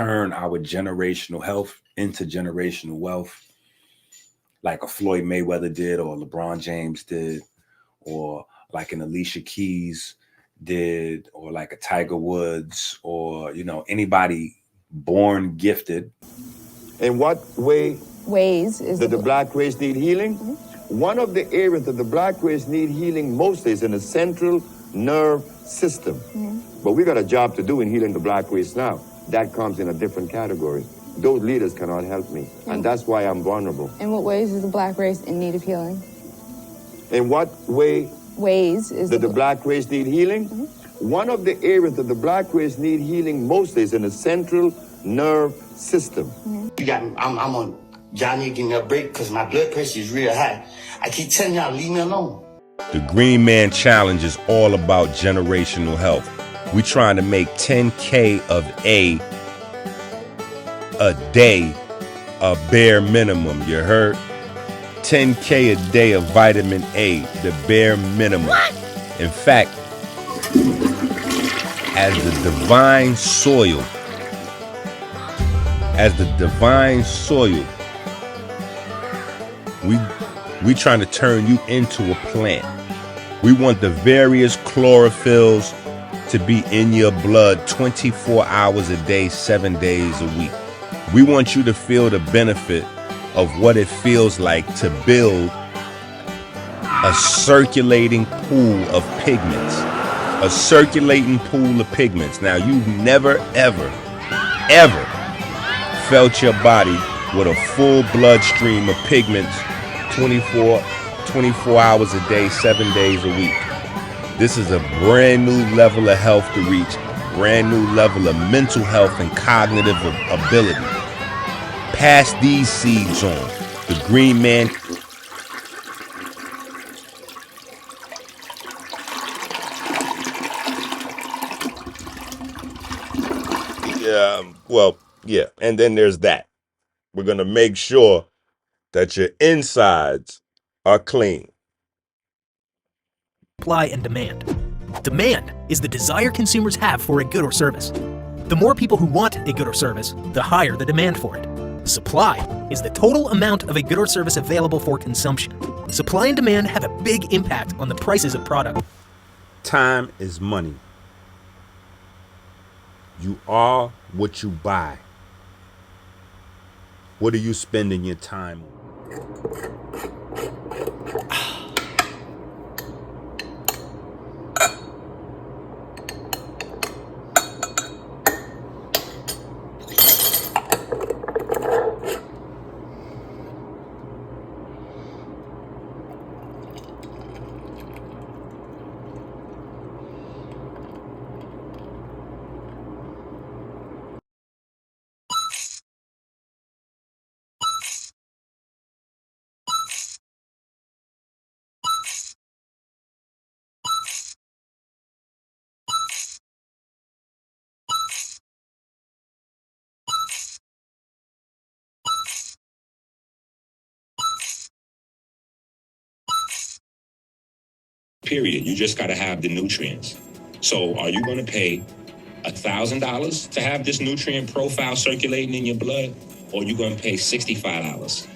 turn our generational health into generational wealth, like a Floyd Mayweather did, or LeBron James did, or like an Alicia Keys did, or like a Tiger Woods, or, you know, anybody born gifted. In what ways is the black race need healing? One of the areas that the black race need healing most is in the central nerve system. But we got a job to do in healing the black race now. That comes in a different category. Those leaders cannot help me, and that's why I'm vulnerable. In what ways is the black race in need of healing? In what ways is the black race need healing? One of the areas that the black race need healing most is in the central nerve system. I'm on Johnny getting a break because my blood pressure is real high. I keep telling y'all, leave me alone. The Green Man Challenge is all about generational health. We trying to make 10K of a day a bare minimum, you heard? 10K a day of vitamin A, the bare minimum. What? In fact, as the divine soil, we trying to turn you into a plant. We want the various chlorophylls to be in your blood 24 hours a day, 7 days a week. We want you to feel the benefit of what it feels like to build a circulating pool of pigments. A circulating pool of pigments. Now, you've never, ever felt your body with a full bloodstream of pigments 24 hours a day, 7 days a week. This is a brand new level of health to reach, brand new level of mental health and cognitive ability. Pass these seeds on. The Green Man. Yeah. And then there's that. We're going to make sure that your insides are clean. Supply and demand. Demand is the desire consumers have for a good or service. The more people who want a good or service, the higher the demand for it. Supply is the total amount of a good or service available for consumption. Supply and demand have a big impact on the prices of product. Time is money. You are what you buy. What are you spending your time on? Period. You just got to have the nutrients. So are you going to pay $1,000 to have this nutrient profile circulating in your blood, or are you going to pay $65?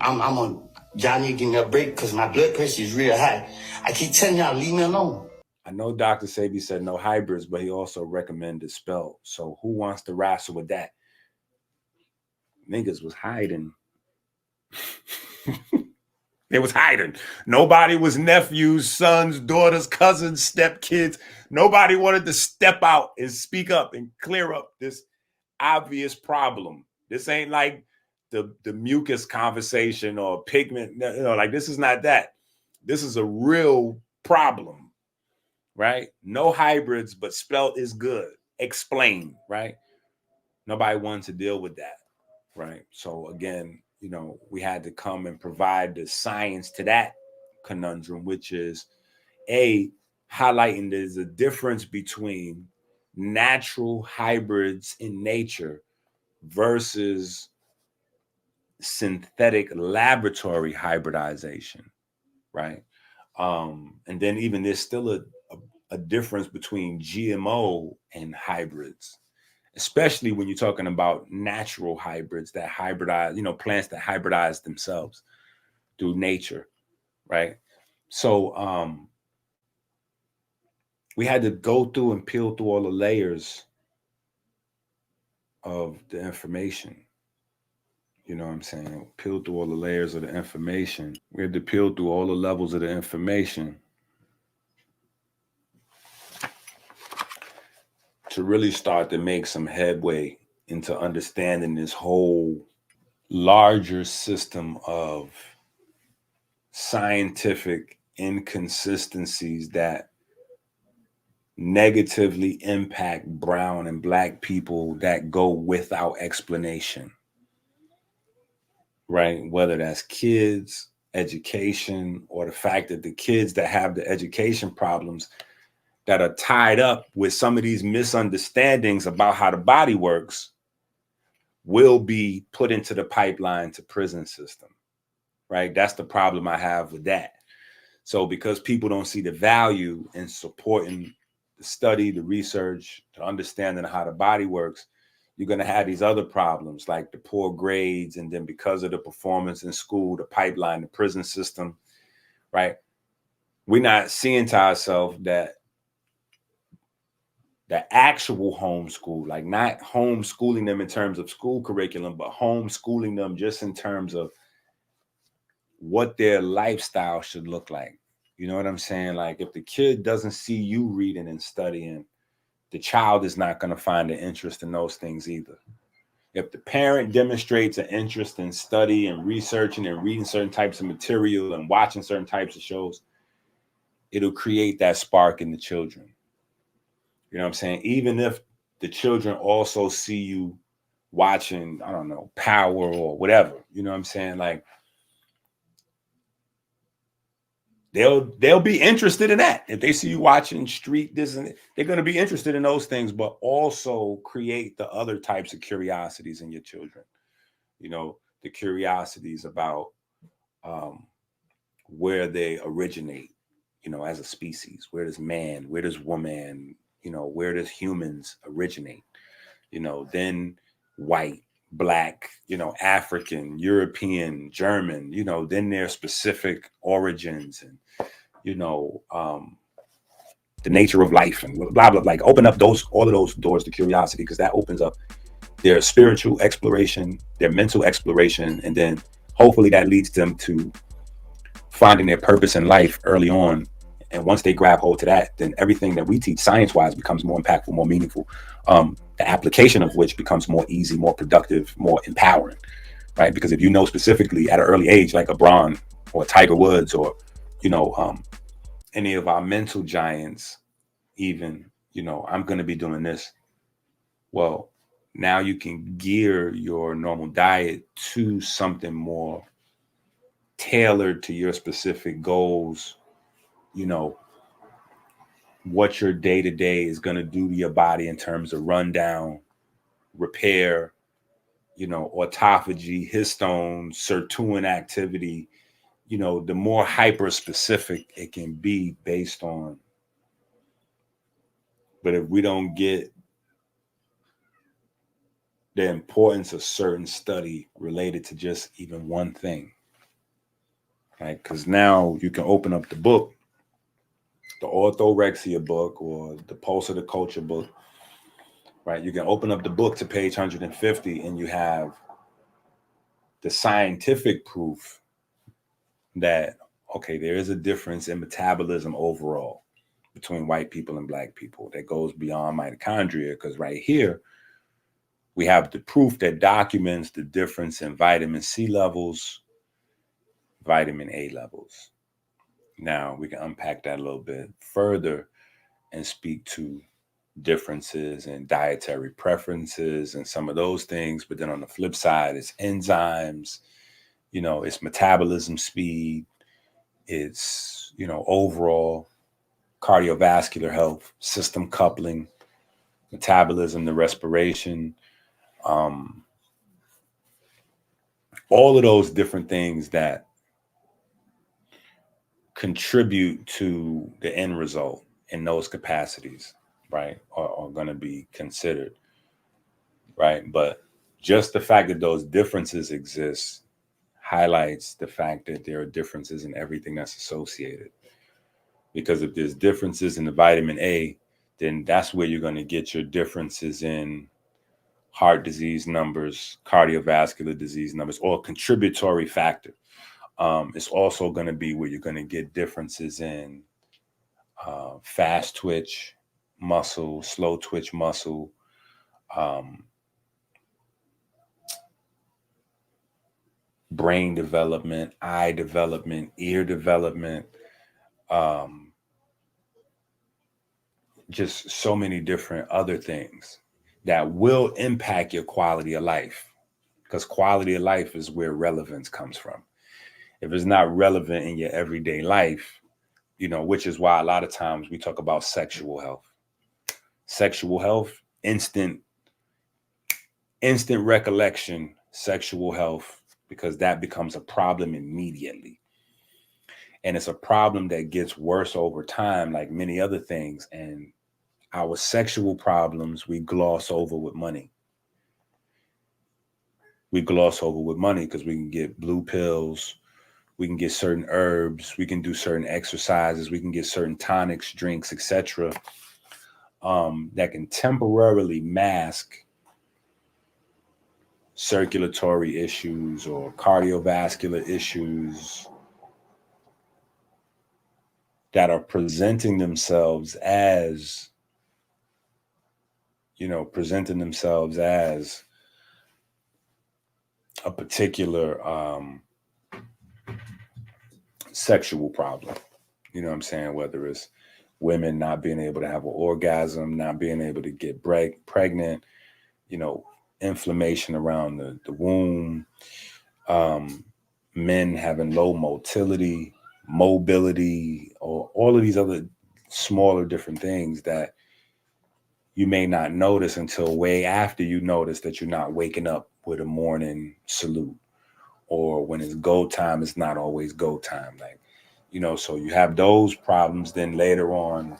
I'm on Johnny getting a break because my blood pressure is real high. I keep telling y'all, leave me alone. I know Dr. Sebi said no hybrids, but he also recommended spell. So who wants to wrestle with that? Niggas was hiding. They was hiding. Nobody was nephews, sons, daughters, cousins, stepkids. Nobody wanted to step out and speak up and clear up this obvious problem. This ain't like the mucus conversation or pigment. You know, like this is not that. This is a real problem, right? No hybrids, but spelt is good. Explain, right? Nobody wanted to deal with that, right? So again, you know, we had to come and provide the science to that conundrum, which is highlighting there's a difference between natural hybrids in nature versus synthetic laboratory hybridization, right? And then even there's still a difference between GMO and hybrids. especially when you're talking about natural hybrids that hybridize, plants that hybridize themselves through nature, right? So we had to go through and peel through all the layers of the information. You know what I'm saying? Peel through all the layers of the information. We had to peel through all the levels of the information to really start to make some headway into understanding this whole larger system of scientific inconsistencies that negatively impact brown and black people that go without explanation, right? Whether that's kids, education, or the fact that the kids that have the education problems that are tied up with some of these misunderstandings about how the body works will be put into the pipeline to prison system, right? That's the problem I have with that. So because people don't see the value in supporting the study, the research, the understanding of how the body works, you're going to have these other problems like the poor grades. And then because of the performance in school, the pipeline, the prison system, right? We're not seeing to ourselves that the actual homeschool, like not homeschooling them in terms of school curriculum, but homeschooling them just in terms of what their lifestyle should look like. You know what I'm saying? Like if the kid doesn't see you reading and studying, the child is not going to find an interest in those things either. If the parent demonstrates an interest in study and researching and reading certain types of material and watching certain types of shows, it'll create that spark in the children. You know what I'm saying? Even if the children also see you watching, I don't know, Power or whatever, you know what I'm saying? Like they'll be interested in that. If they see you watching Street, this and that, they're going to be interested in those things, but also create the other types of curiosities in your children. You know, the curiosities about where they originate, you know, as a species. Where does man, where does woman, you know, where does humans originate? You know, then white, black, you know, African, European, German, you know, then their specific origins and, you know, the nature of life and blah, blah, like open up all of those doors to curiosity, because that opens up their spiritual exploration, their mental exploration, and then hopefully that leads them to finding their purpose in life early on. And once they grab hold to that, then everything that we teach science-wise becomes more impactful, more meaningful. The application of which becomes more easy, more productive, more empowering, right? Because if you know specifically at an early age, like a Braun or a Tiger Woods or, you know, any of our mental giants, even, you know, I'm going to be doing this. Well, now you can gear your normal diet to something more tailored to your specific goals, you know, what your day-to-day is going to do to your body in terms of rundown, repair, you know, autophagy, histone, sirtuin activity. You know, the more hyper specific it can be based on. But if we don't get the importance of certain study related to just even one thing, right? Because now you can open up the book, the orthorexia book or the pulse of the culture book, right? You can open up the book to page 150 and you have the scientific proof that, okay, there is a difference in metabolism overall between white people and black people that goes beyond mitochondria, because right here, we have the proof that documents the difference in vitamin C levels, vitamin A levels. Now, we can unpack that a little bit further and speak to differences in dietary preferences and some of those things. But then on the flip side, it's enzymes, you know, it's metabolism speed, it's, you know, overall cardiovascular health, system coupling, metabolism, the respiration, all of those different things that contribute to the end result in those capacities, right, are going to be considered. right? But just the fact that those differences exist highlights the fact that there are differences in everything that's associated. Because if there's differences in the vitamin A, then that's where you're going to get your differences in heart disease numbers, cardiovascular disease numbers, or contributory factor. It's also going to be where you're going to get differences in fast twitch muscle, slow twitch muscle, brain development, eye development, ear development, just so many different other things that will impact your quality of life, because quality of life is where relevance comes from. If it's not relevant in your everyday life, which is why a lot of times we talk about sexual health, instant recollection, sexual health, because that becomes a problem immediately. And it's a problem that gets worse over time, like many other things. And our sexual problems, we gloss over with money. We gloss over with money because we can get blue pills, we can get certain herbs, we can do certain exercises, we can get certain tonics, drinks, etc. That can temporarily mask circulatory issues or cardiovascular issues that are presenting themselves as a particular sexual problem. You know what I'm saying? Whether it's women not being able to have an orgasm, not being able to get pregnant, inflammation around the womb, men having low mobility, or all of these other smaller different things that you may not notice until way after you notice that you're not waking up with a morning salute, or when it's go time, it's not always go time. So you have those problems. Then later on,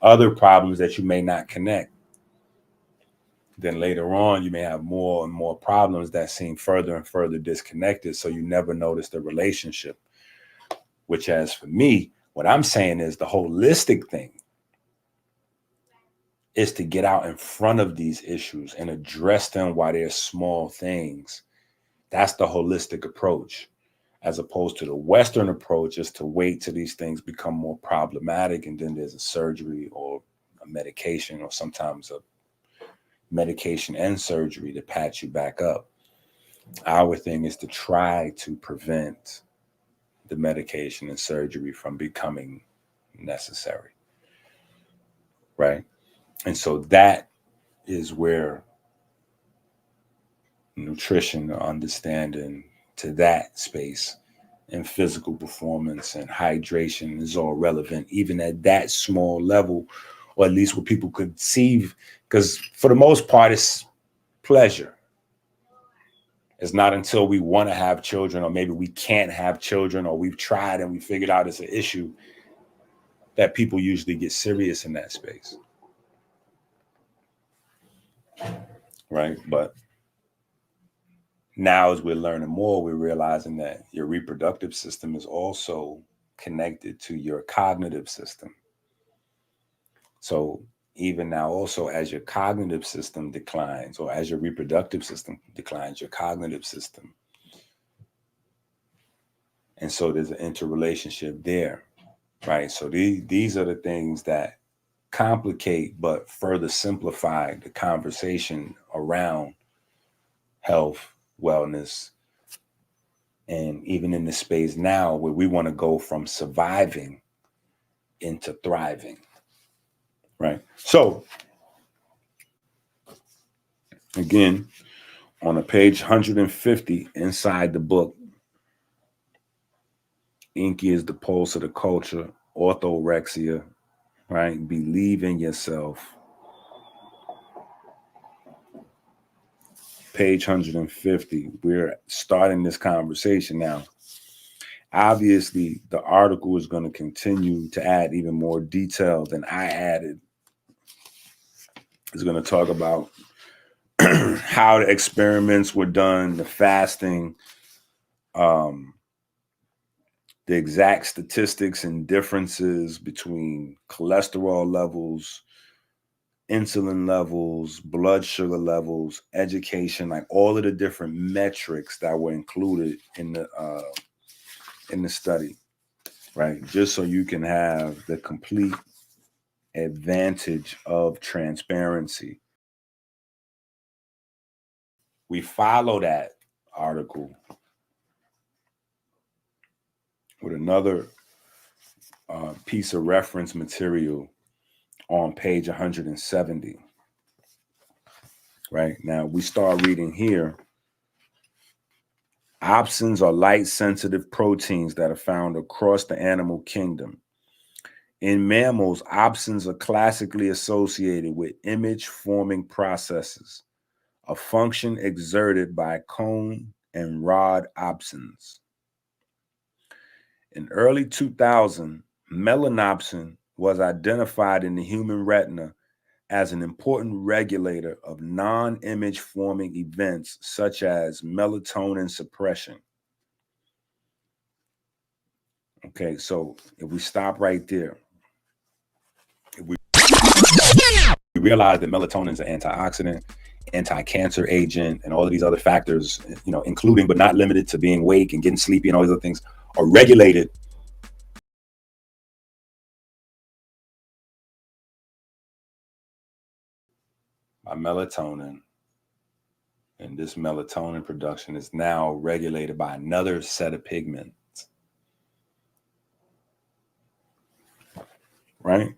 other problems that you may not connect. Then later on, you may have more and more problems that seem further and further disconnected. So you never notice the relationship, which, as for me, what I'm saying is the holistic thing is to get out in front of these issues and address them while they're small things. That's the holistic approach, as opposed to the Western approach is to wait till these things become more problematic. And then there's a surgery or a medication, or sometimes a medication and surgery to patch you back up. Our thing is to try to prevent the medication and surgery from becoming necessary. Right? And so that is where nutrition, understanding to that space, and physical performance and hydration is all relevant, even at that small level, or at least what people could see. Because for the most part, it's pleasure. It's not until we want to have children, or maybe we can't have children, or we've tried and we figured out it's an issue, that people usually get serious in that space. Right? But now, as we're learning more, we're realizing that your reproductive system is also connected to your cognitive system. So even now, also, as your cognitive system declines, or as your reproductive system declines, your cognitive system. And so there's an interrelationship there, right? So these are the things that complicate but further simplify the conversation around health, wellness, and even in the space now where we want to go from surviving into thriving, right? So again, on a page 150 inside the book, Enqi is the pulse of the culture, orthorexia, right? Believe in yourself. Page 150, we're starting this conversation now. Obviously, the article is going to continue to add even more detail than I added. It's going to talk about how the experiments were done, the fasting, the exact statistics and differences between cholesterol levels, insulin levels, blood sugar levels, education, like all of the different metrics that were included in the study, right? Just so you can have the complete advantage of transparency. We follow that article with another piece of reference material on page 170. Right now, we start reading here. Opsins are light-sensitive proteins that are found across the animal kingdom. In mammals, opsins are classically associated with image-forming processes, a function exerted by cone and rod opsins. In early 2000, melanopsin was identified in the human retina as an important regulator of non-image forming events such as melatonin suppression. Okay, so if we stop right there, if we realize that melatonin is an antioxidant, anti-cancer agent, and all of these other factors, including but not limited to being awake and getting sleepy and all these other things, are regulated by melatonin. And this melatonin production is now regulated by another set of pigments, right?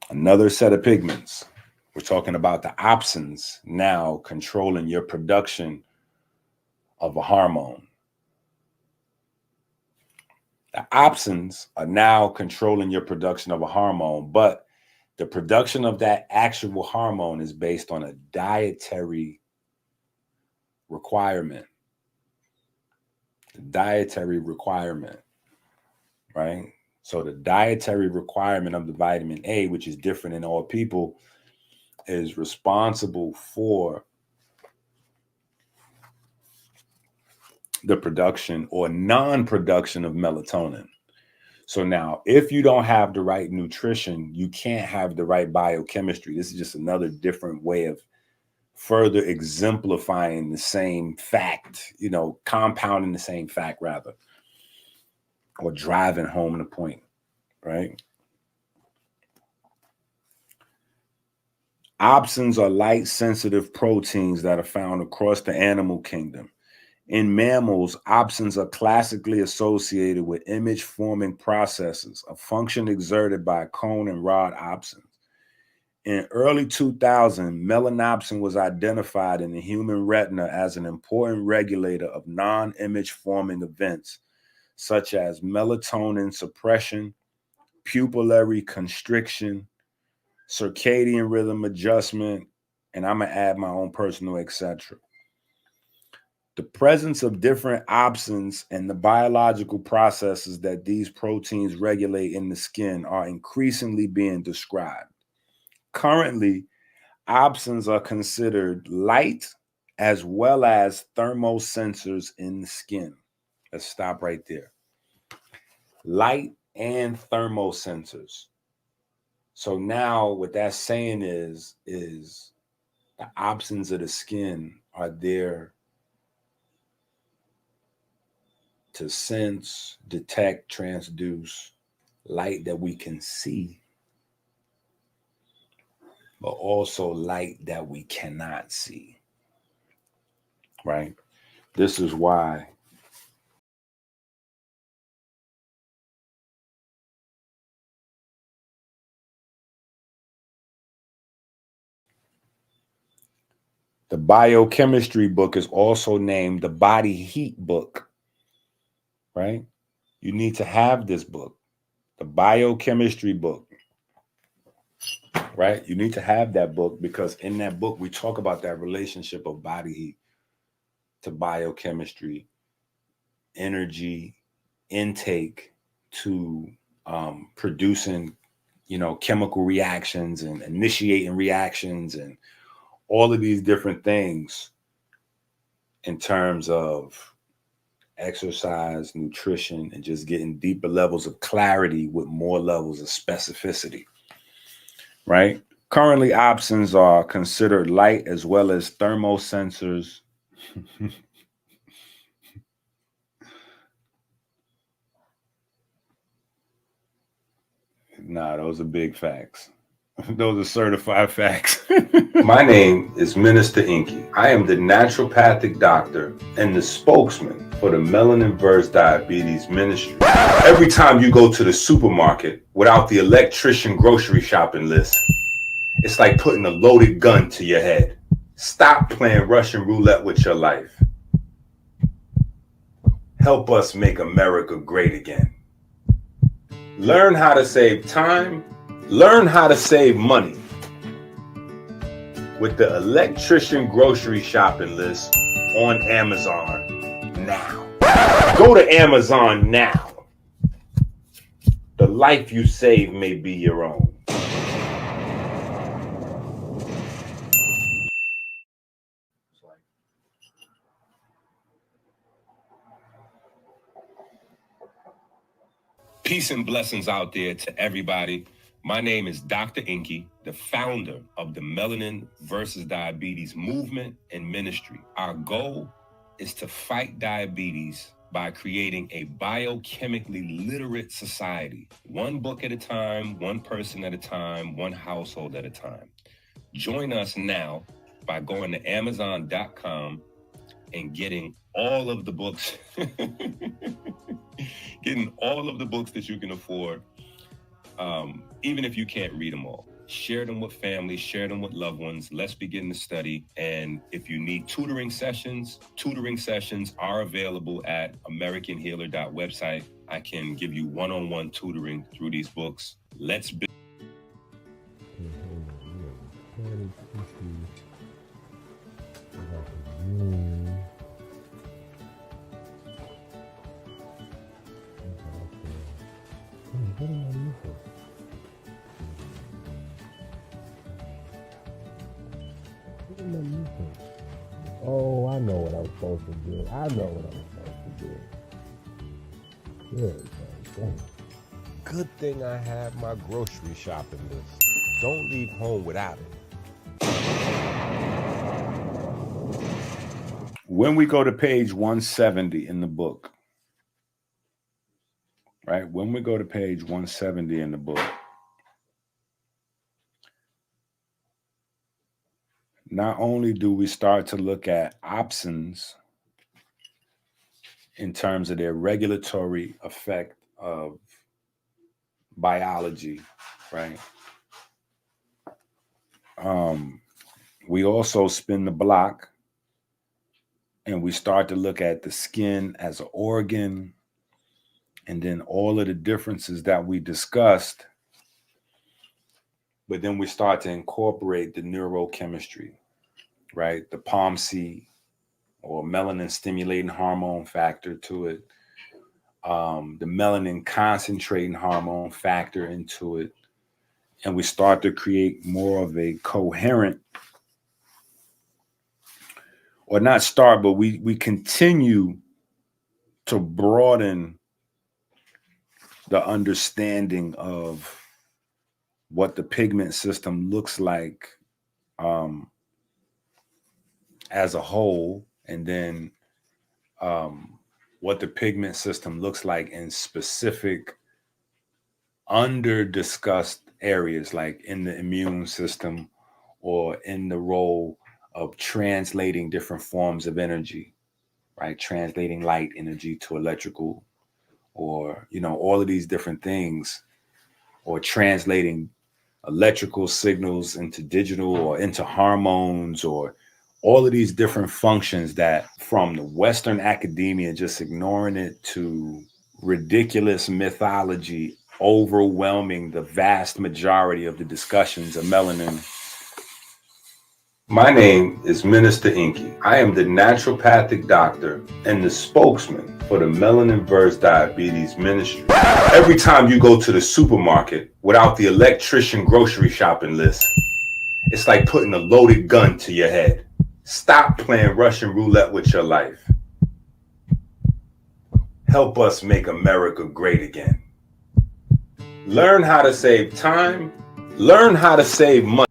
Another set of pigments. We're talking about the opsins now controlling your production of a hormone. The opsins are now controlling your production of a hormone, but the production of that actual hormone is based on a dietary requirement. The dietary requirement, right? So the dietary requirement of the vitamin A, which is different in all people, is responsible for the production or non-production of melatonin. So now, if you don't have the right nutrition, you can't have the right biochemistry. This is just another different way of further exemplifying the same fact, compounding the same fact rather, or driving home the point, right? Opsins are light-sensitive proteins that are found across the animal kingdom. In mammals, opsins are classically associated with image-forming processes, a function exerted by cone and rod opsins. In early 2000, melanopsin was identified in the human retina as an important regulator of non-image forming events, such as melatonin suppression, pupillary constriction, circadian rhythm adjustment, and I'm going to add my own personal etc. The presence of different opsins and the biological processes that these proteins regulate in the skin are increasingly being described. Currently, opsins are considered light as well as thermosensors in the skin. Let's stop right there. Light and thermosensors. So now what that's saying is the opsins of the skin are there to sense, detect, transduce light that we can see, but also light that we cannot see, right? This is why the biochemistry book is also named the body heat book, right? You need to have this book, the biochemistry book, right? You need to have that book because in that book, we talk about that relationship of body heat to biochemistry, energy intake to producing, chemical reactions and initiating reactions and all of these different things in terms of exercise, nutrition, and just getting deeper levels of clarity with more levels of specificity, right? Currently, opsins are considered light as well as thermosensors. Nah, those are big facts. Those are certified facts. My name is Minister Enqi. I am the naturopathic doctor and the spokesman for the Melanin vs. Diabetes Ministry. Every time you go to the supermarket without the electrician grocery shopping list, it's like putting a loaded gun to your head. Stop playing Russian roulette with your life. Help us make America great again. Learn how to save time. Learn how to save money with the electrician grocery shopping list on Amazon now. Go to Amazon now. The life you save may be your own. Peace and blessings out there to everybody. My name is Dr. Enqi, the founder of the Melanin vs. Diabetes movement and ministry. Our goal is to fight diabetes by creating a biochemically literate society, one book at a time, one person at a time, one household at a time. Join us now by going to Amazon.com and getting all of the books, getting all of the books that you can afford, even if you can't read them all. Share them with family, share them with loved ones. Let's begin the study. And if you need tutoring sessions are available at AmericanHealer.website. I can give you one-on-one tutoring through these books. Let's be. Oh, I know what I'm supposed to do. Good thing I have my grocery shopping list. Don't leave home without it. When we go to page 170 in the book, right? When we go to page 170 in the book, not only do we start to look at opsins in terms of their regulatory effect of biology, right? We also spin the block and we start to look at the skin as an organ, and then all of the differences that we discussed. But then we start to incorporate the neurochemistry, right? The POMC or melanin stimulating hormone factor to it, the melanin concentrating hormone factor into it. And we start to create more of a coherent, or not start, but we continue to broaden the understanding of what the pigment system looks like as a whole, and then what the pigment system looks like in specific under-discussed areas, like in the immune system or in the role of translating different forms of energy, right? Translating light energy to electrical, or, you know, all of these different things, or translating electrical signals into digital or into hormones, or all of these different functions that, from the Western academia just ignoring it to ridiculous mythology overwhelming the vast majority of the discussions of melanin. My name is Minister Enqi. I am the naturopathic doctor and the spokesman for the Melanin vs. Diabetes Ministry. Every time you go to the supermarket without the electrician grocery shopping list, It's like putting a loaded gun to your head. Stop playing Russian roulette with your life. Help us make America great again. Learn how to save time. Learn how to save money.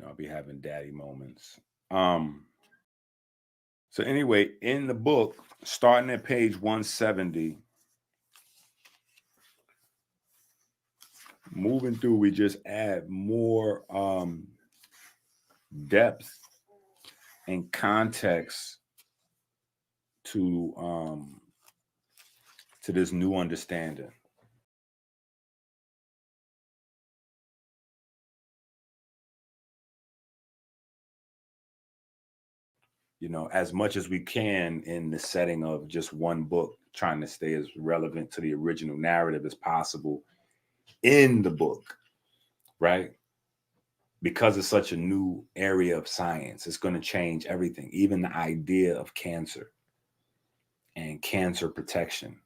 I'll be having daddy moments. So anyway, in the book, starting at page 170, moving through, we just add more depth and context to this new understanding. As much as we can in the setting of just one book, trying to stay as relevant to the original narrative as possible in the book, right? Because it's such a new area of science, it's going to change everything, even the idea of cancer and cancer protection,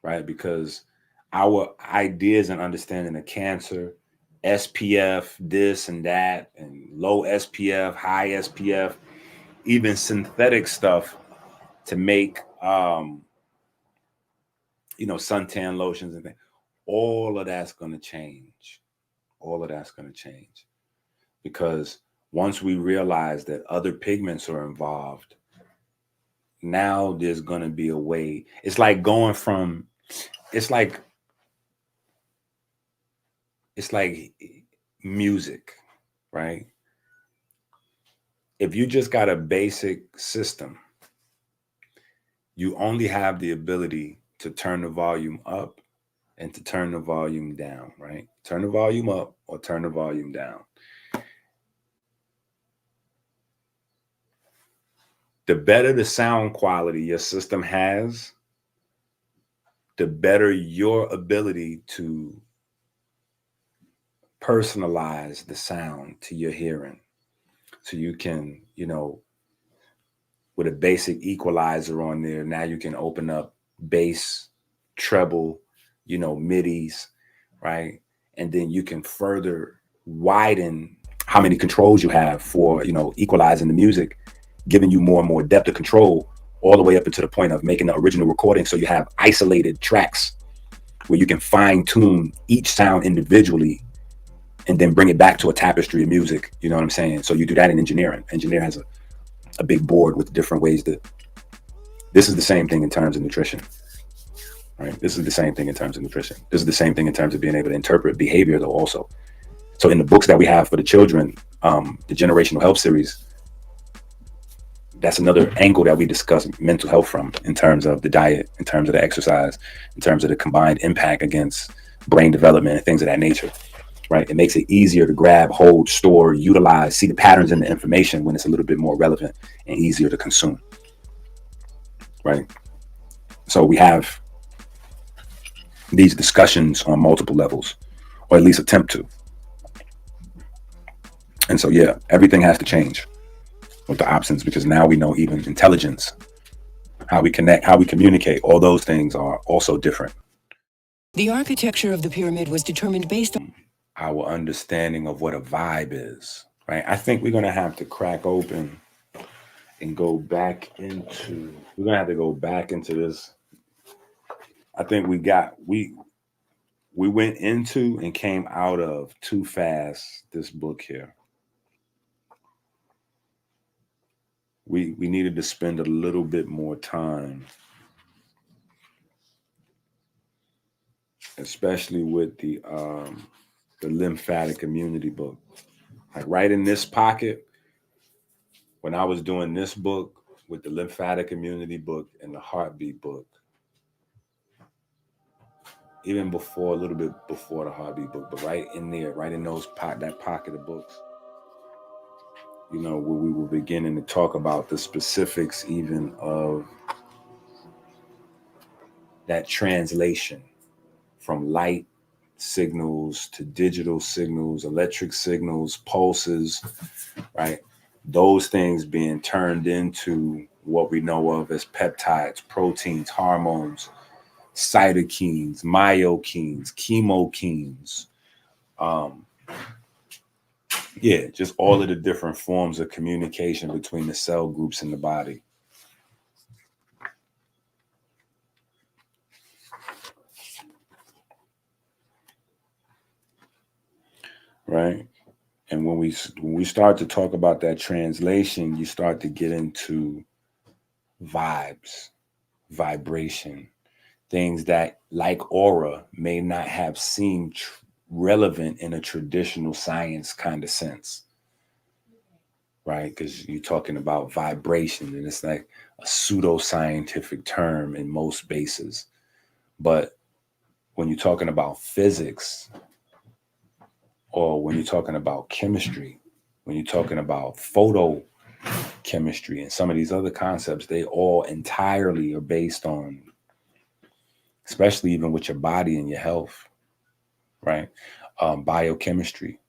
right? Because our ideas and understanding of cancer, SPF, this and that, and low SPF, high SPF, even synthetic stuff to make, suntan lotions and things. All of that's going to change. All of that's going to change. Because once we realize that other pigments are involved, now there's going to be a way. It's like going from, it's like music, right? If you just got a basic system, you only have the ability to turn the volume up and to turn the volume down, right? Turn the volume up or turn the volume down. The better the sound quality your system has, the better your ability to personalize the sound to your hearing. So you can, with a basic equalizer on there, now you can open up bass, treble, midis, right? And then you can further widen how many controls you have for, equalizing the music, giving you more and more depth of control, all the way up into the point of making the original recording. So you have isolated tracks where you can fine tune each sound individually and then bring it back to a tapestry of music. You know what I'm saying? So you do that in engineering. Engineer has a big board with different ways to, this is the same thing in terms of nutrition, right? This is the same thing in terms of nutrition. This is the same thing in terms of being able to interpret behavior though also. So in the books that we have for the children, the Generational Health series, that's another angle that we discuss mental health from, in terms of the diet, in terms of the exercise, in terms of the combined impact against brain development and things of that nature, right? It makes it easier to grab, hold, store, utilize, see the patterns in the information when it's a little bit more relevant and easier to consume, right? So we have these discussions on multiple levels, or at least attempt to. And so, yeah, everything has to change with the Opsins, because now we know even intelligence, how we connect, how we communicate, all those things are also different. The architecture of the pyramid was determined based on our understanding of what a vibe is, right? I think we're going to have to crack open and go back into, we're going to have to go back into this. I think we went into and came out of too fast this book here. We needed to spend a little bit more time, especially with the lymphatic immunity book. Like right in this pocket, when I was doing this book with the lymphatic immunity book and the heartbeat book, even before, a little bit before the heartbeat book, but right in there, right in those that pocket of books, you know, where we were beginning to talk about the specifics even of that translation from light signals to digital signals, electric signals, pulses, right? Those things being turned into what we know of as peptides, proteins, hormones, cytokines, myokines, chemokines, yeah, just all of the different forms of communication between the cell groups in the body. Right? And when we start to talk about that translation, you start to get into vibes, vibration, things that, like aura, may not have seemed relevant in a traditional science kind of sense, right? Because you're talking about vibration, and it's like a pseudo-scientific term in most spaces. But when you're talking about physics, or when you're talking about chemistry, when you're talking about photochemistry and some of these other concepts, they all entirely are based on, especially even with your body and your health, right? Biochemistry,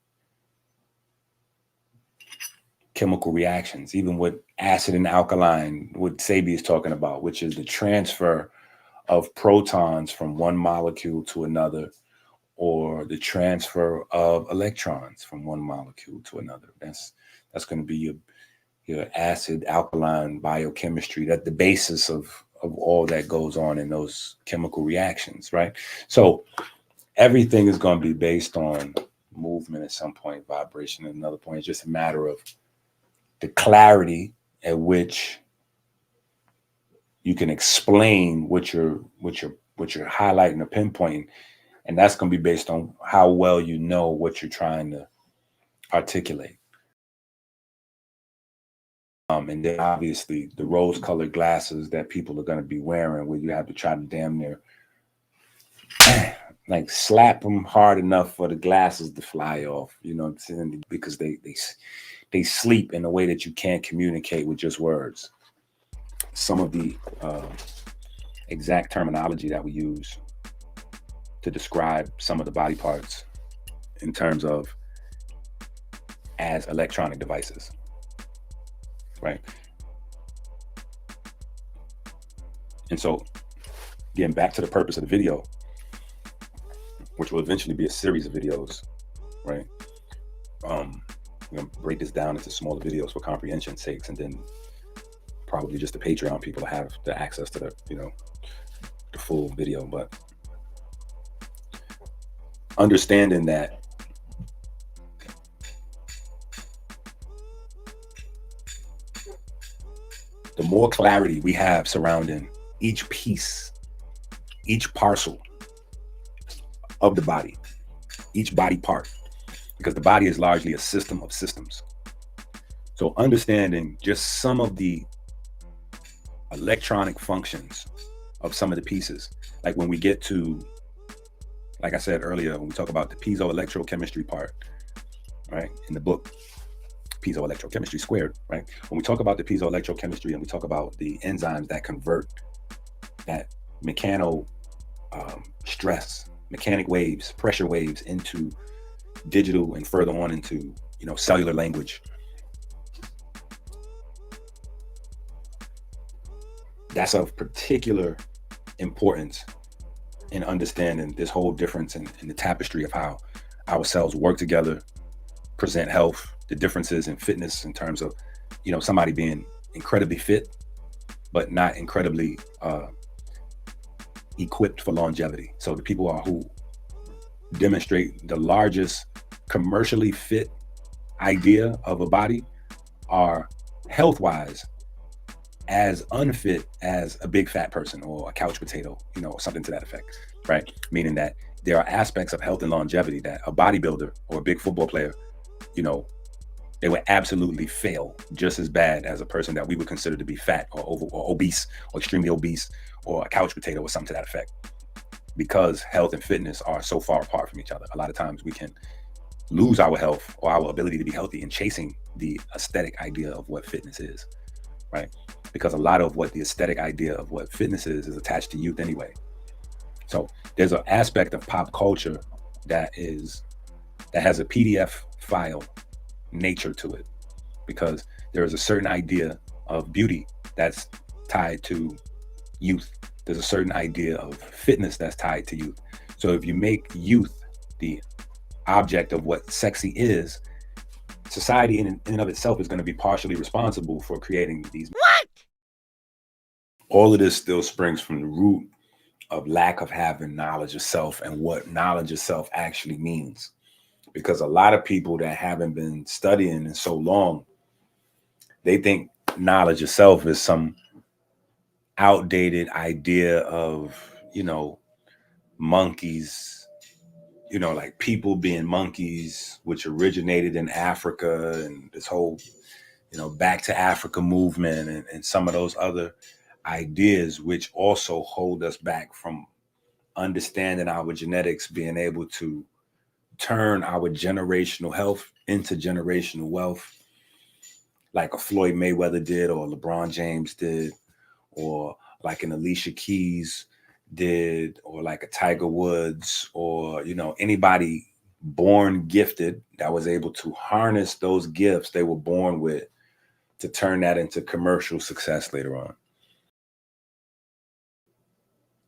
chemical reactions, even with acid and alkaline, what Sebi is talking about, which is the transfer of protons from one molecule to another, or the transfer of electrons from one molecule to another. That's going to be your acid alkaline biochemistry, that the basis of all that goes on in those chemical reactions, right? So everything is going to be based on movement at some point, vibration at another point. It's just a matter of the clarity at which you can explain what you're highlighting or pinpointing. And that's going to be based on how well you know what you're trying to articulate. And then obviously the rose-colored glasses that people are going to be wearing, where you have to try to damn near like slap them hard enough for the glasses to fly off, you know what I'm saying? Because they sleep in a way that you can't communicate with just words. Some of the exact terminology that we use to describe some of the body parts in terms of as electronic devices, right? And so getting back to the purpose of the video, which will eventually be a series of videos, right? We're gonna break this down into smaller videos for comprehension's sakes, and then probably just the Patreon people have the access to the, you know, the full video. But understanding that the more clarity we have surrounding each piece, each parcel of the body, each body part, because the body is largely a system of systems. So understanding just some of the electronic functions of some of the pieces, like when we get to, like I said earlier, when we talk about the piezoelectrochemistry part, right, in the book, Piezoelectrochemistry Squared, right? When we talk about the piezoelectrochemistry and we talk about the enzymes that convert that stress, mechanic waves, pressure waves into digital and further on into, cellular language. That's of particular importance in understanding this whole difference in the tapestry of how our cells work together, present health, the differences in fitness in terms of, somebody being incredibly fit, but not incredibly equipped for longevity. So the people who demonstrate the largest commercially fit idea of a body are health-wise as unfit as a big fat person or a couch potato, something to that effect, right? Meaning that there are aspects of health and longevity that a bodybuilder or a big football player, they would absolutely fail just as bad as a person that we would consider to be fat or over or obese or extremely obese or a couch potato or something to that effect. Because health and fitness are so far apart from each other, a lot of times we can lose our health or our ability to be healthy in chasing the aesthetic idea of what fitness is, right? Because a lot of what the aesthetic idea of what fitness is attached to youth anyway. So there's an aspect of pop culture that has a PDF file nature to it, because there is a certain idea of beauty that's tied to youth. There's a certain idea of fitness that's tied to youth. So if you make youth the object of what sexy is, society in and of itself is going to be partially responsible for creating these. What? All of this still springs from the root of lack of having knowledge of self and what knowledge of self actually means. Because a lot of people that haven't been studying in so long, they think knowledge of self is some outdated idea of, monkeys, like people being monkeys, which originated in Africa, and this whole, back to Africa movement and some of those other ideas, which also hold us back from understanding our genetics, being able to turn our generational health into generational wealth, like a Floyd Mayweather did, or LeBron James did, or like an Alicia Keys did, or like a Tiger Woods, or anybody born gifted that was able to harness those gifts they were born with to turn that into commercial success later on.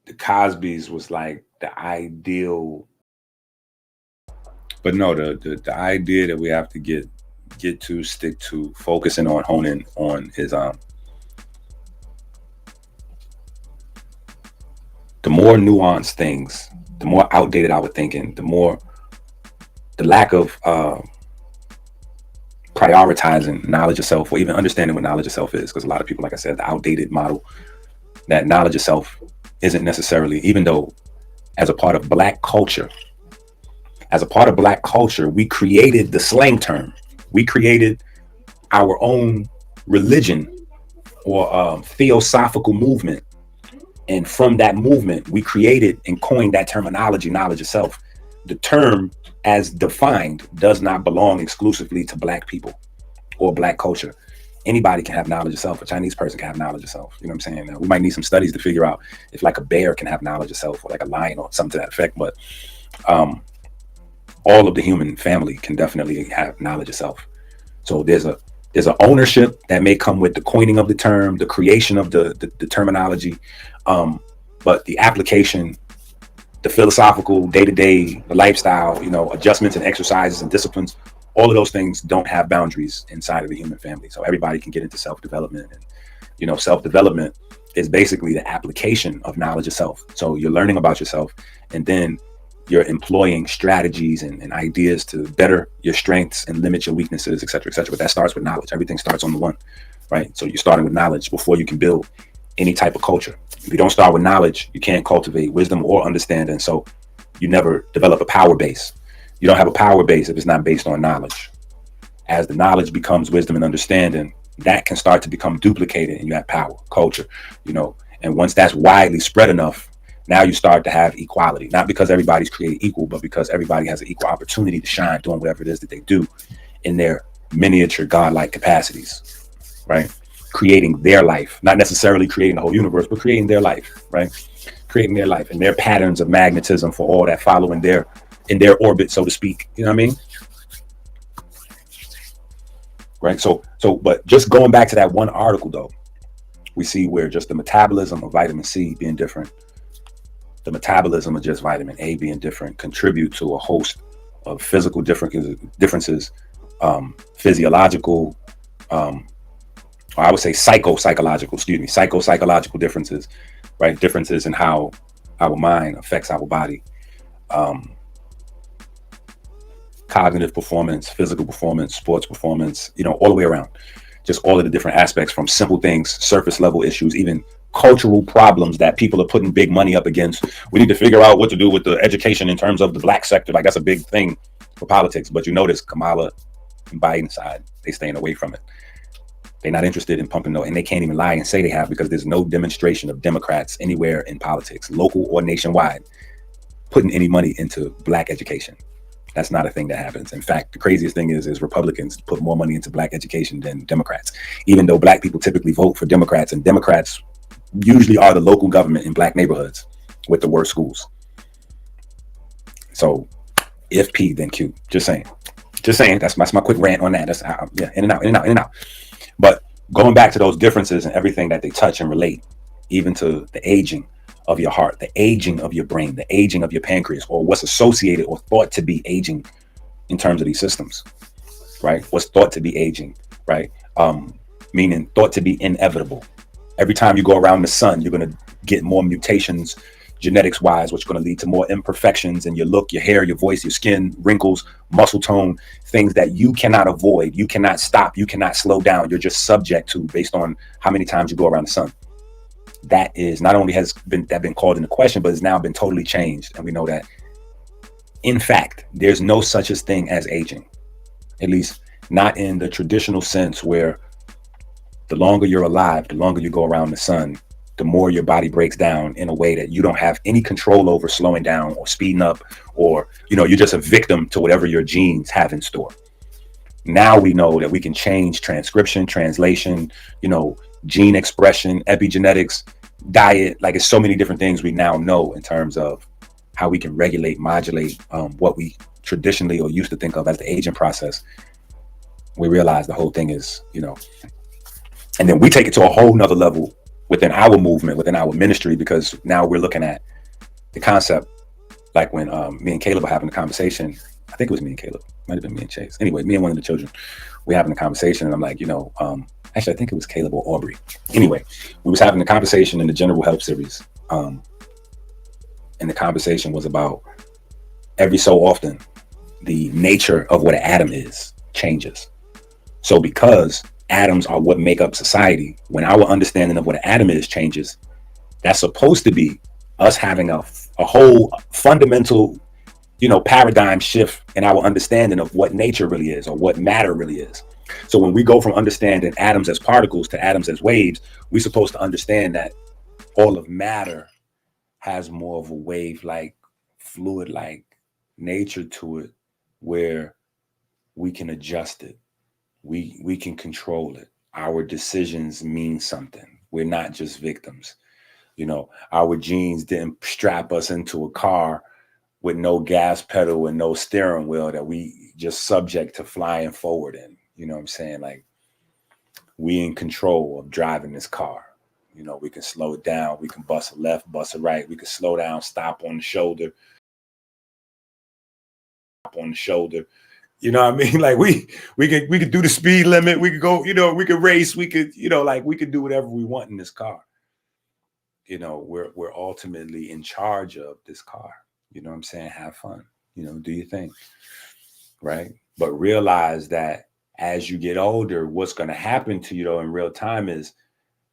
The Cosbys was like the ideal. But no, the idea that we have to get to, stick to, focusing on, honing on is the more nuanced things, the more outdated our thinking, the lack of prioritizing knowledge of self, or even understanding what knowledge of self is. Because a lot of people, like I said, the outdated model that knowledge of self isn't necessarily, even though as a part of Black culture, we created the slang term. We created our own religion or theosophical movement. And from that movement, we created and coined that terminology, knowledge of self. The term as defined does not belong exclusively to Black people or Black culture. Anybody can have knowledge of self. A Chinese person can have knowledge of self. You know what I'm saying? Now, we might need some studies to figure out if like a bear can have knowledge of self, or like a lion or something to that effect. But all of the human family can definitely have knowledge of self. So there's an ownership that may come with the coining of the term, the creation of the terminology, but the application, the philosophical day-to-day, the lifestyle, adjustments and exercises and disciplines, all of those things don't have boundaries inside of the human family. So everybody can get into self-development, and self-development is basically the application of knowledge of self. So you're learning about yourself, and then you're employing strategies and ideas to better your strengths and limit your weaknesses, et cetera, et cetera. But that starts with knowledge. Everything starts on the one, right? So you're starting with knowledge before you can build any type of culture. If you don't start with knowledge, you can't cultivate wisdom or understanding. So you never develop a power base. You don't have a power base if it's not based on knowledge. As the knowledge becomes wisdom and understanding, that can start to become duplicated, and you have power, culture, and once that's widely spread enough, now you start to have equality, not because everybody's created equal, but because everybody has an equal opportunity to shine doing whatever it is that they do in their miniature godlike capacities, right? Creating their life, not necessarily creating the whole universe, but creating their life, right? Creating their life and their patterns of magnetism for all that follow in their orbit, so to speak. You know what I mean? right? But just going back to that one article though, we see where just the metabolism of vitamin C being different, the metabolism of just vitamin A being different, contribute to a host of physical differences, physiological, or I would say psychological differences, right? Differences in how our mind affects our body, cognitive performance, physical performance, sports performance, all the way around. Just all of the different aspects, from simple things, surface level issues, even cultural problems that people are putting big money up against. We need to figure out what to do with the education in terms of the black sector. Like, that's a big thing for politics. But you notice Kamala and Biden side, they staying away from it. They're not interested in pumping and they can't even lie and say they have, because there's no demonstration of Democrats anywhere in politics, local or nationwide, putting any money into black education. That's not a thing that happens. In fact, the craziest thing is Republicans put more money into black education than Democrats, even though black people typically vote for Democrats, and Democrats usually are the local government in black neighborhoods with the worst schools. So if P, then Q. Just saying. That's my quick rant on that. That's in and out. But going back to those differences and everything that they touch and relate, even to the aging of your heart, the aging of your brain, the aging of your pancreas, or what's associated or thought to be aging in terms of these systems, right? What's thought to be aging, right? Meaning thought to be inevitable. Every time you go around the sun, you're going to get more mutations, genetics wise, which is going to lead to more imperfections in your look, your hair, your voice, your skin, wrinkles, muscle tone, things that you cannot avoid, you cannot stop, you cannot slow down. You're just subject to based on how many times you go around the sun. That is not only has been called into question, but has now been totally changed. And we know that, in fact, there's no such a thing as aging, at least not in the traditional sense, where the longer you're alive, the longer you go around the sun, the more your body breaks down in a way that you don't have any control over slowing down or speeding up, or, you're just a victim to whatever your genes have in store. Now we know that we can change transcription, translation, gene expression, epigenetics, diet. Like, it's so many different things we now know in terms of how we can regulate, modulate what we traditionally or used to think of as the aging process. We realize the whole thing is, and then we take it to a whole nother level within our movement, within our ministry, because now we're looking at the concept, like when me and Caleb were having a conversation. I think it was me and Caleb, might have been me and Chase. Anyway, me and one of the children, we're having a conversation, and I'm like, actually, I think it was Caleb or Aubrey. Anyway, we was having a conversation in the General Health series. And the conversation was about, every so often, the nature of what an atom is changes. So because atoms are what make up society, when our understanding of what an atom is changes, that's supposed to be us having a whole fundamental, paradigm shift in our understanding of what nature really is, or what matter really is. So when we go from understanding atoms as particles to atoms as waves, we're supposed to understand that all of matter has more of a wave-like, fluid-like nature to it, where we can adjust it. We can control it. Our decisions mean something. We're not just victims. Our genes didn't strap us into a car with no gas pedal and no steering wheel that we just subject to flying forward in. You know what I'm saying? Like, we in control of driving this car. We can slow it down. We can bust a left, bust a right. We can slow down, stop on the shoulder. You know what I mean? Like, we could do the speed limit. We could go, we could race. We could, we could do whatever we want in this car. We're ultimately in charge of this car. You know what I'm saying? Have fun. Do your thing. Right? But realize that as you get older, what's going to happen to you, though, in real time, is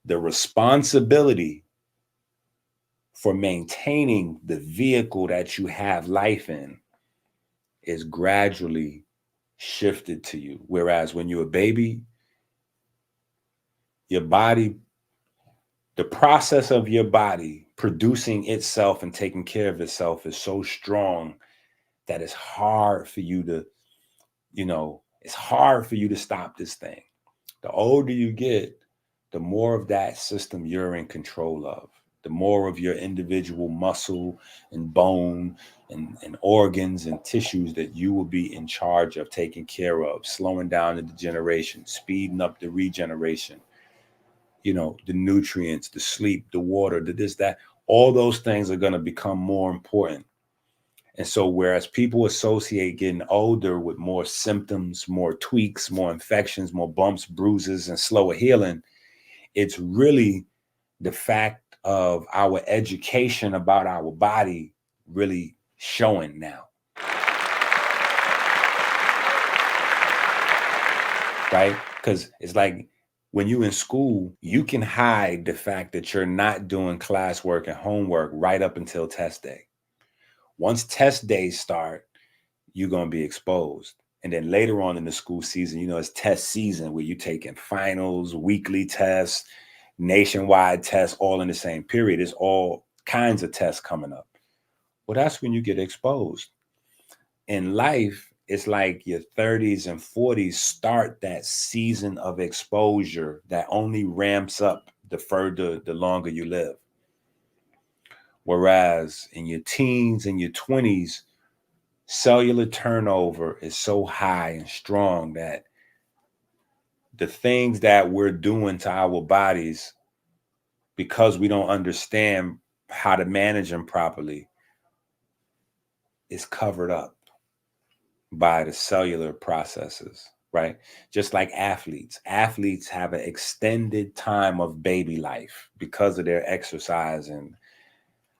the responsibility for maintaining the vehicle that you have life in is gradually shifted to you. Whereas when you're a baby, your body, the process of your body producing itself and taking care of itself is so strong that it's hard for you to, it's hard for you to stop this thing. The older you get, the more of that system you're in control of. the more of your individual muscle and bone and organs and tissues that you will be in charge of taking care of, slowing down the degeneration, speeding up the regeneration, you know, the nutrients, the sleep, the water, the this, that, all those things are going to become more important. And so whereas people associate getting older with more symptoms, more tweaks, more infections, more bumps, bruises, and slower healing, it's really the fact of our education about our body really showing now. Right? Because it's like when you're in school, you can hide the fact that you're not doing classwork and homework right up until test day. Once test days start, you're going to be exposed. And then later on in the school season, you know, it's test season where you're taking finals, weekly tests, nationwide tests, all in the same period. There's all kinds of tests coming up. Well, that's when you get exposed. In life, it's like your 30s and 40s start that season of exposure that only ramps up the longer you live. Whereas in your teens and your 20s, cellular turnover is so high and strong that the things that we're doing to our bodies, because we don't understand how to manage them properly, is covered up by the cellular processes, right? Just like athletes. Athletes have an extended time of baby life because of their exercise and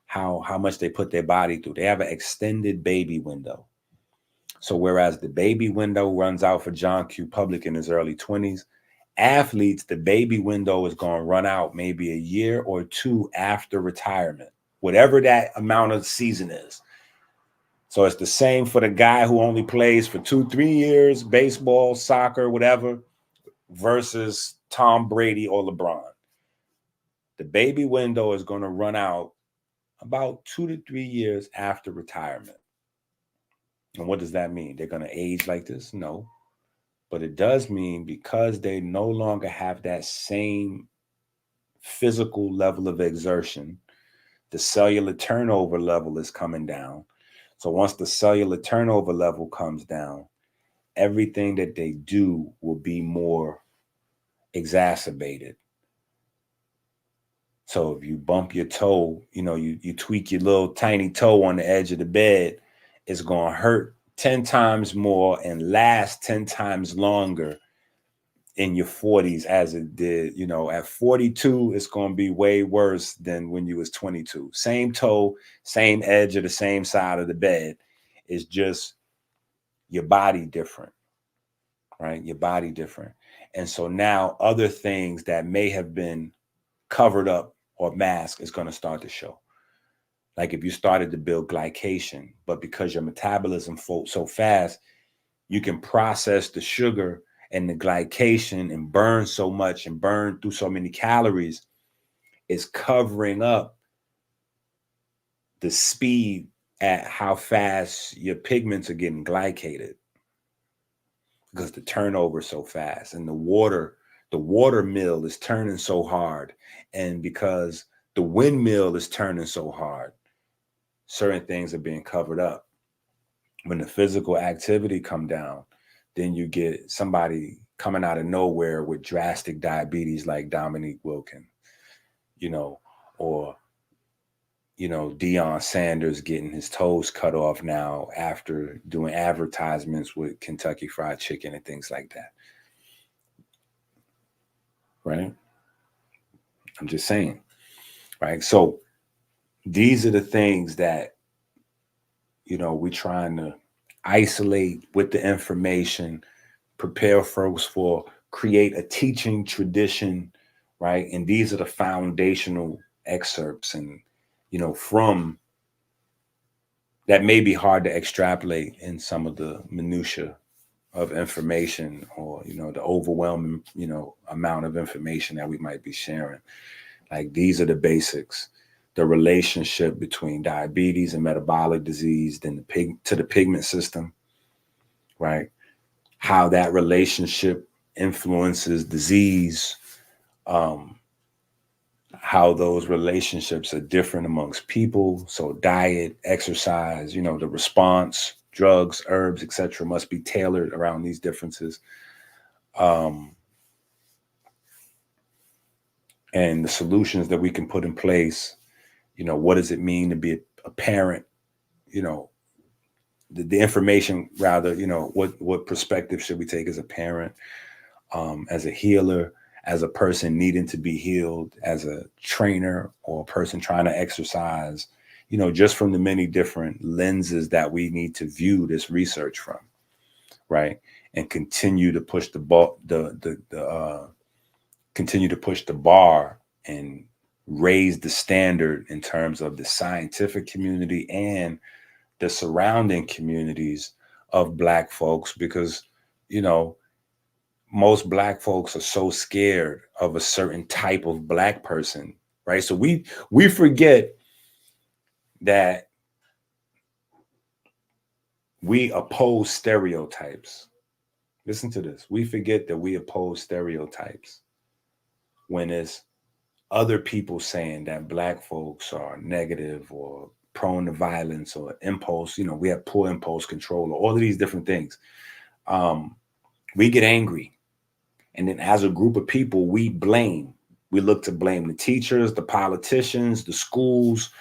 how much they put their body through. They have an extended baby window. So whereas the baby window runs out for John Q. Public in his early 20s, athletes, the baby window is going to run out maybe a year or two after retirement, whatever that amount of season is. So it's the same for the guy who only plays for 2-3 years, baseball, soccer, whatever, versus Tom Brady or LeBron. The baby window is going to run out about 2 to 3 years after retirement. And what does that mean? They're going to age like this? No. But it does mean because they no longer have that same physical level of exertion, the cellular turnover level is coming down. So once the cellular turnover level comes down, everything that they do will be more exacerbated. So if you bump your toe, you know, you tweak your little tiny toe on the edge of the bed, it's going to hurt 10 times more and last 10 times longer in your 40s as it did. You know, at 42, it's going to be way worse than when you was 22. Same toe, same edge of the same side of the bed. It's just your body different, right? Your body different. And so now other things that may have been covered up or masked is going to start to show. Like if you started to build glycation, but because your metabolism so fast, you can process the sugar and the glycation and burn so much and burn through so many calories, it's covering up the speed at how fast your pigments are getting glycated because the turnover is so fast and the water mill is turning so hard. And because the windmill is turning so hard, certain things are being covered up. When the physical activity come down, then you get somebody coming out of nowhere with drastic diabetes like Dominique Wilkins, you know, or, you know, Deion Sanders getting his toes cut off now after doing advertisements with Kentucky Fried Chicken and things like that. Right? I'm just saying, right? So these are the things that, you know, we're trying to isolate with the information, prepare folks for, create a teaching tradition, right? And these are the foundational excerpts and, you know, from that may be hard to extrapolate in some of the minutia of information or, you know, the overwhelming, you know, amount of information that we might be sharing. Like these are the basics, the relationship between diabetes and metabolic disease, then to the pigment system, right? How that relationship influences disease, how how those relationships are different amongst people. So diet, exercise, the response, drugs, herbs, etc., must be tailored around these differences. And the solutions that we can put in place, what does it mean to be a parent? The information, rather, what perspective should we take as a parent, as a healer, as a person needing to be healed, as a trainer or a person trying to exercise, just from the many different lenses that we need to view this research from, right? And continue to push the ball, continue to push the bar and raise the standard in terms of the scientific community and the surrounding communities of Black folks, because, most Black folks are so scared of a certain type of Black person, right? So we forget that we oppose stereotypes. Listen to this. We forget that we oppose stereotypes when it's other people saying that Black folks are negative or prone to violence or impulse. We have poor impulse control or all of these different things. We get angry. And then as a group of people, we look to blame the teachers, the politicians, the schools,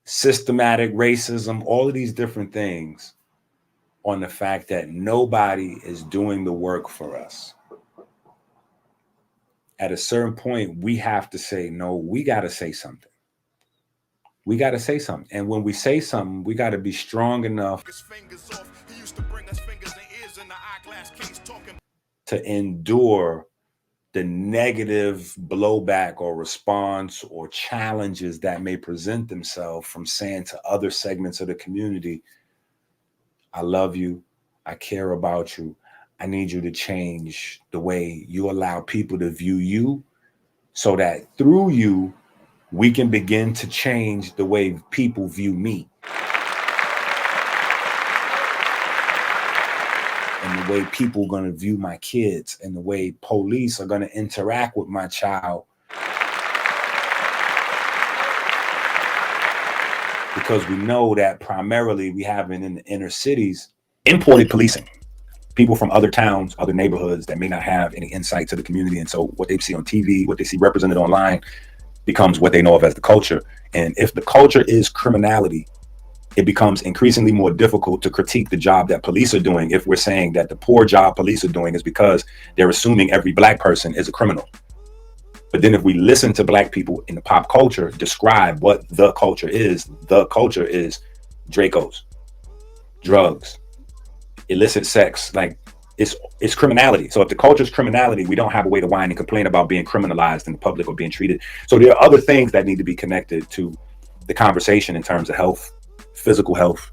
systematic racism, all of these different things on the fact that nobody is doing the work for us. At a certain point, we have to say, no, we got to say something. We got to say something. And when we say something, we got to be strong enough to endure the negative blowback or response or challenges that may present themselves from saying to other segments of the community, I love you, I care about you, I need you to change the way you allow people to view you so that through you, we can begin to change the way people view me. And the way people are going to view my kids and the way police are going to interact with my child. Because we know that primarily we have in the inner cities imported policing. People from other towns, other neighborhoods that may not have any insight to the community. And so what they see on TV, what they see represented online becomes what they know of as the culture. And if the culture is criminality, it becomes increasingly more difficult to critique the job that police are doing if we're saying that the poor job police are doing is because they're assuming every Black person is a criminal. But then if we listen to Black people in the pop culture describe what the culture is Dracos, drugs, illicit sex, like it's criminality. So if the culture is criminality, we don't have a way to whine and complain about being criminalized in the public or being treated. So there are other things that need to be connected to the conversation in terms of health, physical health,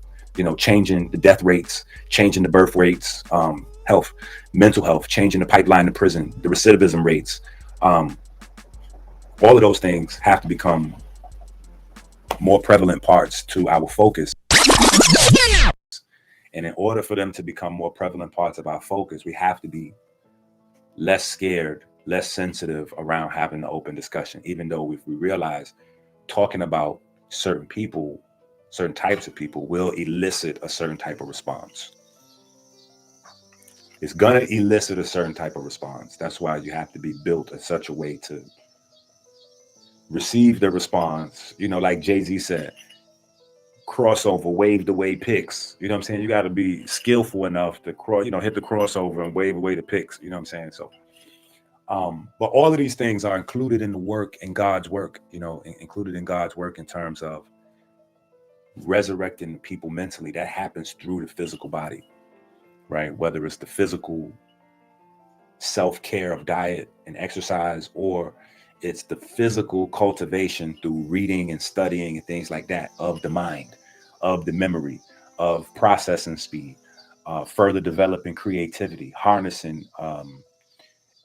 changing the death rates, changing the birth rates, health, mental health, changing the pipeline to prison, the recidivism rates. All of those things have to become more prevalent parts to our focus. And in order for them to become more prevalent parts of our focus, we have to be less scared, less sensitive around having the open discussion, even though if we realize talking about certain people, certain types of people will elicit a certain type of response. It's going to elicit a certain type of response. That's why you have to be built in such a way to receive the response. Like Jay-Z said, crossover, wave the way picks. You know what I'm saying? You got to be skillful enough to hit the crossover and wave away the picks. You know what I'm saying? So, but all of these things are included in the work, in God's work, included in God's work in terms of resurrecting people mentally. That happens through the physical body, right? Whether it's the physical self-care of diet and exercise, or it's the physical cultivation through reading and studying and things like that of the mind, of the memory, of processing speed, further developing creativity, harnessing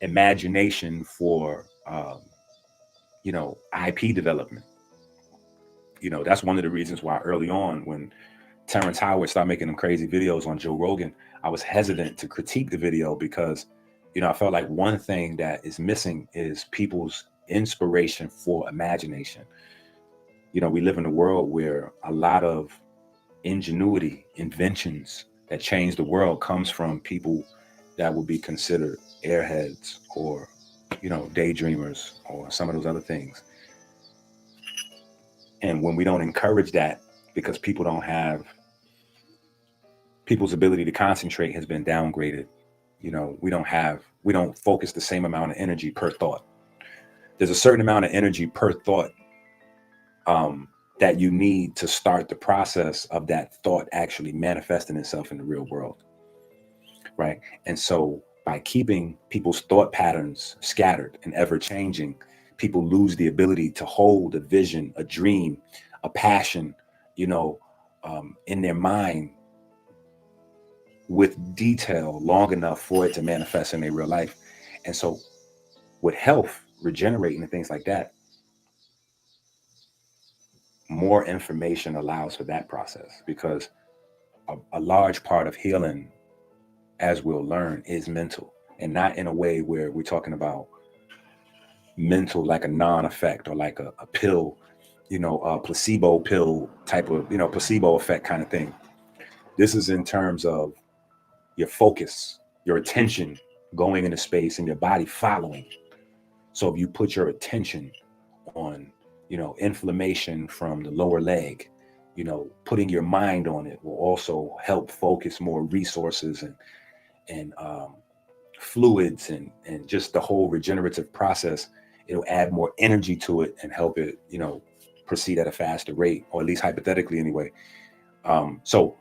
imagination for IP development. That's one of the reasons why early on when Terrence Howard started making them crazy videos on Joe Rogan, I was hesitant to critique the video because I felt like one thing that is missing is people's inspiration for imagination. You know, we live in a world where a lot of ingenuity, inventions that change the world comes from people that would be considered airheads or, you know, daydreamers or some of those other things. And when we don't encourage that, because people's ability to concentrate has been downgraded, you know, we don't focus the same amount of energy per thought. There's a certain amount of energy per thought that you need to start the process of that thought actually manifesting itself in the real world, right? And so by keeping people's thought patterns scattered and ever changing, people lose the ability to hold a vision, a dream, a passion, you know, in their mind with detail long enough for it to manifest in their real life. And so with health, regenerating and things like that, more information allows for that process, because a large part of healing, as we'll learn, is mental, and not in a way where we're talking about mental like a non-effect or like a pill, you know, a placebo pill type of, you know, placebo effect kind of thing. This is in terms of your focus, your attention going into space and your body following. So if you put your attention on, you know, inflammation from the lower leg, you know, putting your mind on it will also help focus more resources and fluids and just the whole regenerative process. It'll add more energy to it and help it, you know, proceed at a faster rate, or at least hypothetically anyway. So,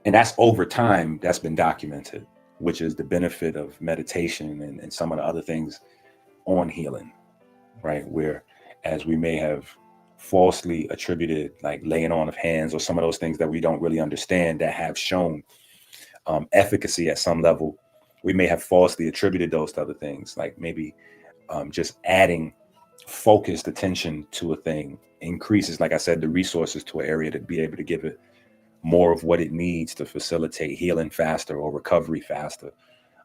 and that's over time, that's been documented, which is the benefit of meditation and some of the other things on healing, right? Where as we may have falsely attributed, like laying on of hands or some of those things that we don't really understand that have shown efficacy at some level, we may have falsely attributed those to other things, like maybe just adding focused attention to a thing increases, like I said, the resources to an area to be able to give it more of what it needs to facilitate healing faster or recovery faster.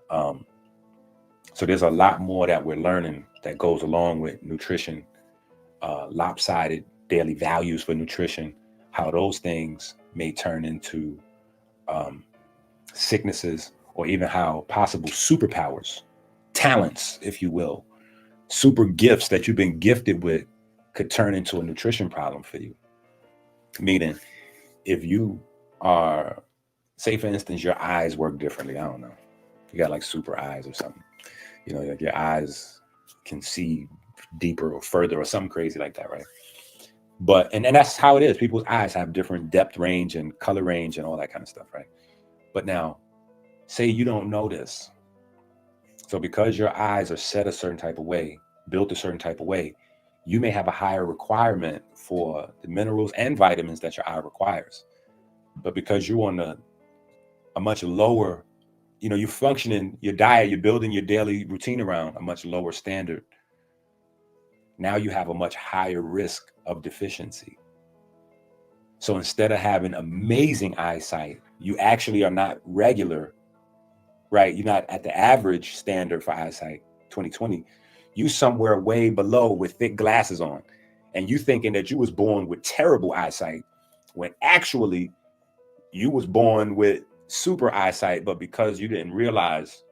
So there's a lot more that we're learning that goes along with nutrition, lopsided daily values for nutrition, how those things may turn into sicknesses, or even how possible superpowers, talents, if you will, super gifts that you've been gifted with could turn into a nutrition problem for you. Meaning, if you are, say for instance, your eyes work differently, I don't know, you got like super eyes or something, you know, like your eyes can see deeper or further or something crazy like that, right? But and that's how it is. People's eyes have different depth range and color range and all that kind of stuff, right? But now, say you don't know this. So because your eyes are set a certain type of way, built a certain type of way, you may have a higher requirement for the minerals and vitamins that your eye requires. But because you're on a much lower, you know, you're functioning, your diet, you're building your daily routine around a much lower standard, now you have a much higher risk of deficiency. So instead of having amazing eyesight, you actually are not regular, right? You're not at the average standard for eyesight, 20/20. You somewhere way below with thick glasses on, and you thinking that you was born with terrible eyesight, when actually you was born with super eyesight, but because you didn't realize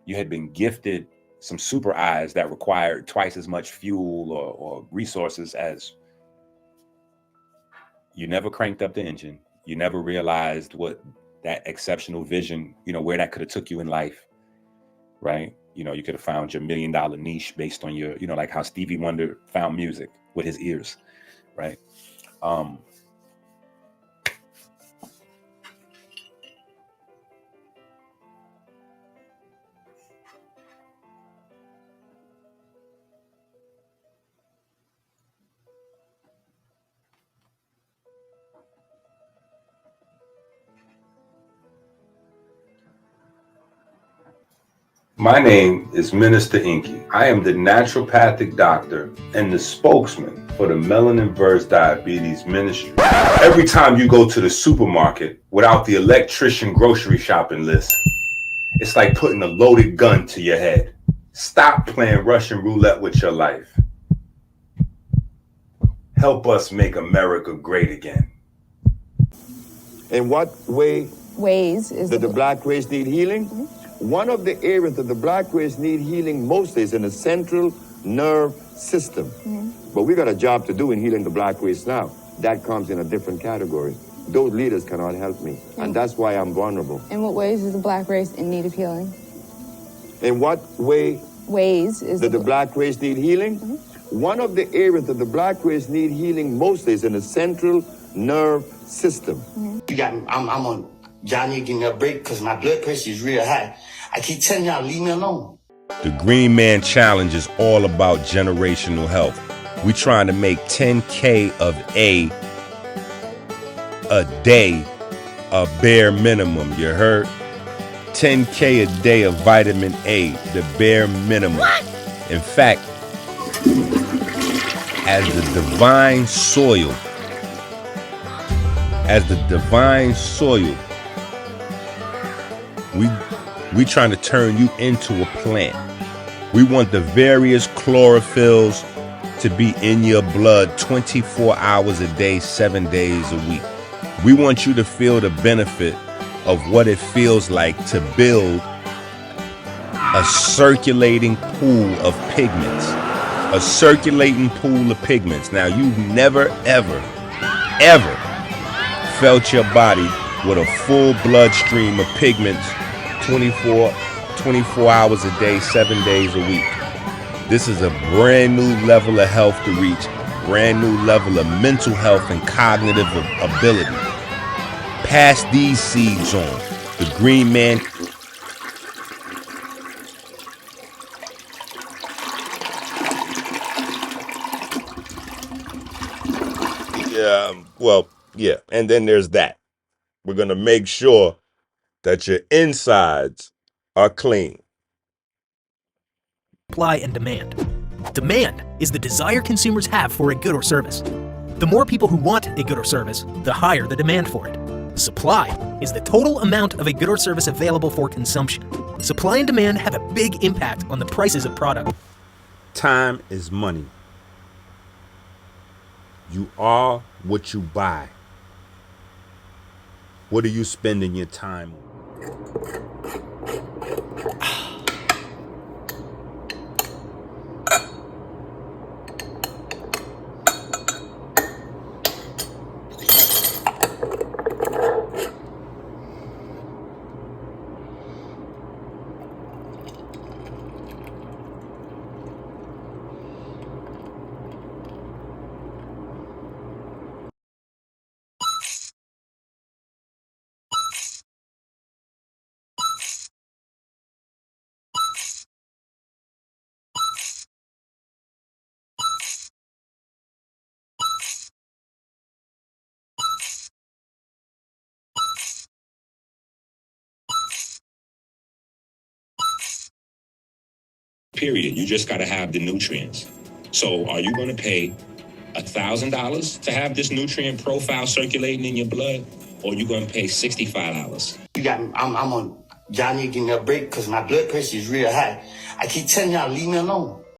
you had been gifted some super eyes that required twice as much fuel or resources, as you never cranked up the engine. You never realized what that exceptional vision, you know, where that could have took you in life, right? You know, you could have found your $1 million niche based on your, you know, like how Stevie Wonder found music with his ears, right? My name is Minister Enqi. I am the naturopathic doctor and the spokesman for the Melanin vs. Diabetes Ministry. Every time you go to the supermarket without the electrician grocery shopping list, it's like putting a loaded gun to your head. Stop playing Russian roulette with your life. Help us make America great again. In what ways is does the black race need healing? One of the areas that the black race need healing most is in the central nerve system. But we got a job to do in healing the black race now. That comes in a different category. Those leaders cannot help me, and that's why I'm vulnerable. In what ways is the black race in need of healing? In what ways does the black race need healing? One of the areas that the black race need healing most is in the central nerve system. I'm on Johnny getting a break because my blood pressure is real high. I keep telling y'all, leave me alone. The Green Man Challenge is all about generational health. We trying to make 10K of a day a bare minimum, you heard? 10K a day of vitamin A, the bare minimum. What? In fact, as the divine soil, we trying to turn you into a plant. We want the various chlorophylls to be in your blood 24 hours a day, 7 days a week. We want you to feel the benefit of what it feels like to build a circulating pool of pigments. A circulating pool of pigments. Now, you've never, ever felt your body with a full bloodstream of pigments 24 hours a day, 7 days a week. This is a brand new level of health to reach, brand new level of mental health and cognitive ability. Pass these seeds on. The Green Man. Yeah. And then there's that. We're going to make sure that your insides are clean. Supply and demand. Demand is the desire consumers have for a good or service. The more people who want a good or service, the higher the demand for it. Supply is the total amount of a good or service available for consumption. Supply and demand have a big impact on the prices of product. Time is money. You are what you buy. What are you spending your time on? Period. You just got to have the nutrients. So are you going to pay $1,000 to have this nutrient profile circulating in your blood, or are you going to pay $65? I'm on Johnny getting a break because my blood pressure is real high. I keep telling y'all, leave me alone.